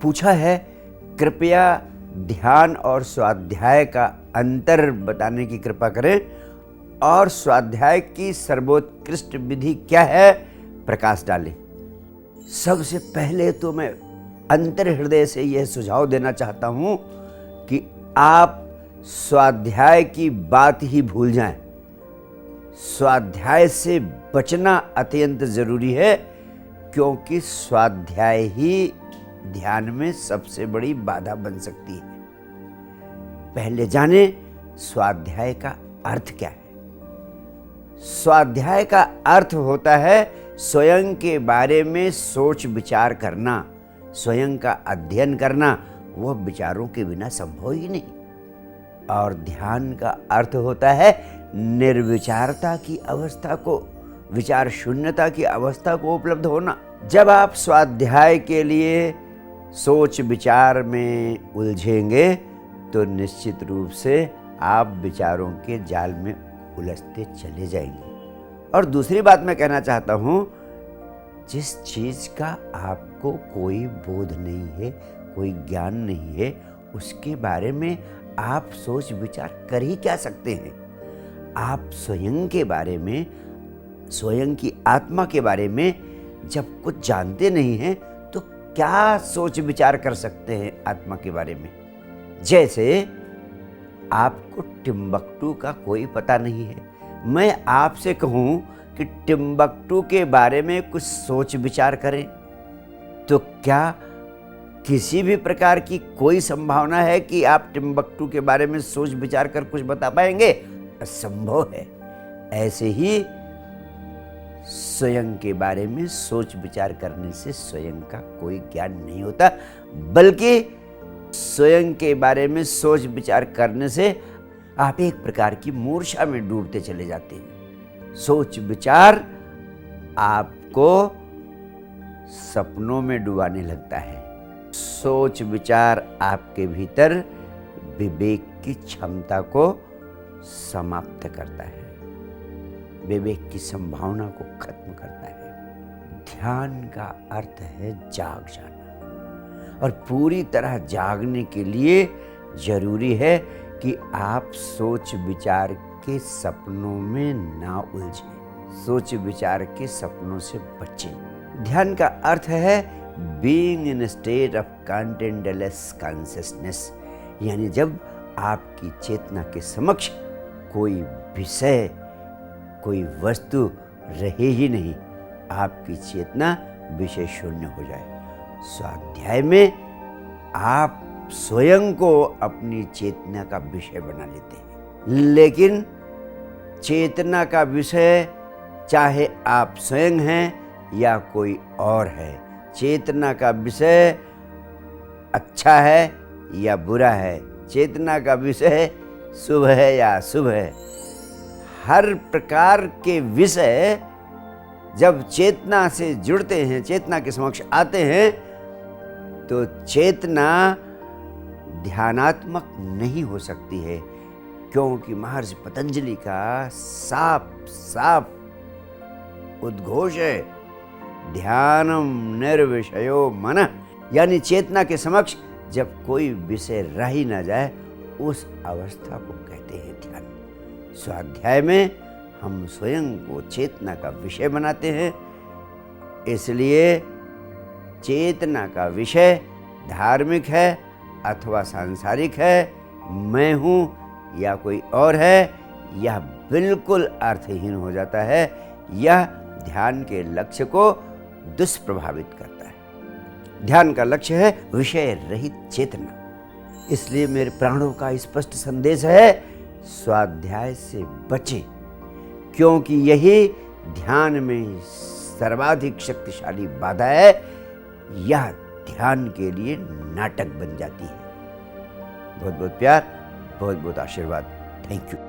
पूछा है, कृपया ध्यान और स्वाध्याय का अंतर बताने की कृपा करें और स्वाध्याय की सर्वोत्कृष्ट विधि क्या है, प्रकाश डालें। सबसे पहले तो मैं अंतर हृदय से यह सुझाव देना चाहता हूं कि आप स्वाध्याय की बात ही भूल जाएं। स्वाध्याय से बचना अत्यंत जरूरी है, क्योंकि स्वाध्याय ही ध्यान में सबसे बड़ी बाधा बन सकती है। पहले जाने स्वाध्याय का अर्थ क्या है। स्वाध्याय का अर्थ होता है स्वयं के बारे में सोच विचार करना, स्वयं का अध्ययन करना। वह विचारों के बिना संभव ही नहीं। और ध्यान का अर्थ होता है निर्विचारता की अवस्था को, विचार शून्यता की अवस्था को उपलब्ध होना। जब आप स्वाध्याय के लिए सोच विचार में उलझेंगे तो निश्चित रूप से आप विचारों के जाल में उलझते चले जाएंगे। और दूसरी बात मैं कहना चाहता हूं, जिस चीज का आपको कोई बोध नहीं है, कोई ज्ञान नहीं है, उसके बारे में आप सोच विचार कर ही क्या सकते हैं। आप स्वयं के बारे में, स्वयं की आत्मा के बारे में जब कुछ जानते नहीं हैं तो क्या सोच विचार कर सकते हैं आत्मा के बारे में। जैसे आपको टिम्बकटू का कोई पता नहीं है, मैं आपसे कहूं कि टिम्बकटू के बारे में कुछ सोच विचार करें, तो क्या किसी भी प्रकार की कोई संभावना है कि आप टिम्बकटू के बारे में सोच विचार कर कुछ बता पाएंगे? असंभव है। ऐसे ही स्वयं के बारे में सोच विचार करने से स्वयं का कोई ज्ञान नहीं होता, बल्कि स्वयं के बारे में सोच विचार करने से आप एक प्रकार की मूर्छा में डूबते चले जाते हैं। सोच विचार आपको सपनों में डुबाने लगता है। सोच विचार आपके भीतर विवेक की क्षमता को समाप्त करता है, विवेक की संभावना को खत्म करता है। ध्यान का अर्थ है जाग जाना, और पूरी तरह जागने के लिए जरूरी है कि आप सोच विचार के सपनों में ना उलझें, सोच विचार के सपनों से बचें। ध्यान का अर्थ है being in state of contentless consciousness, यानी जब आपकी चेतना के समक्ष कोई विषय, कोई वस्तु रहे ही नहीं, आपकी चेतना विषय शून्य हो जाए। स्वाध्याय में आप स्वयं को अपनी चेतना का विषय बना लेते हैं, लेकिन चेतना का विषय चाहे आप स्वयं हैं या कोई और है, चेतना का विषय अच्छा है या बुरा है, चेतना का विषय शुभ है या अशुभ है, हर प्रकार के विषय जब चेतना से जुड़ते हैं, चेतना के समक्ष आते हैं, तो चेतना ध्यानात्मक नहीं हो सकती है, क्योंकि महर्षि पतंजलि का साफ उद्घोष है, ध्यानम निर्विषयो मनः, यानी चेतना के समक्ष जब कोई विषय रह ही ना जाए, उस अवस्था को कहते हैं ध्यान। स्वाध्याय में हम स्वयं को चेतना का विषय बनाते हैं, इसलिए चेतना का विषय धार्मिक है अथवा सांसारिक है, मैं हूँ या कोई और है, यह बिल्कुल अर्थहीन हो जाता है। यह ध्यान के लक्ष्य को दुष्प्रभावित करता है। ध्यान का लक्ष्य है विषय रहित चेतना। इसलिए मेरे प्राणों का स्पष्ट संदेश है, स्वाध्याय से बचें, क्योंकि यही ध्यान में सर्वाधिक शक्तिशाली बाधा है। यह ध्यान के लिए नाटक बन जाती है। बहुत बहुत प्यार, बहुत बहुत आशीर्वाद। Thank you.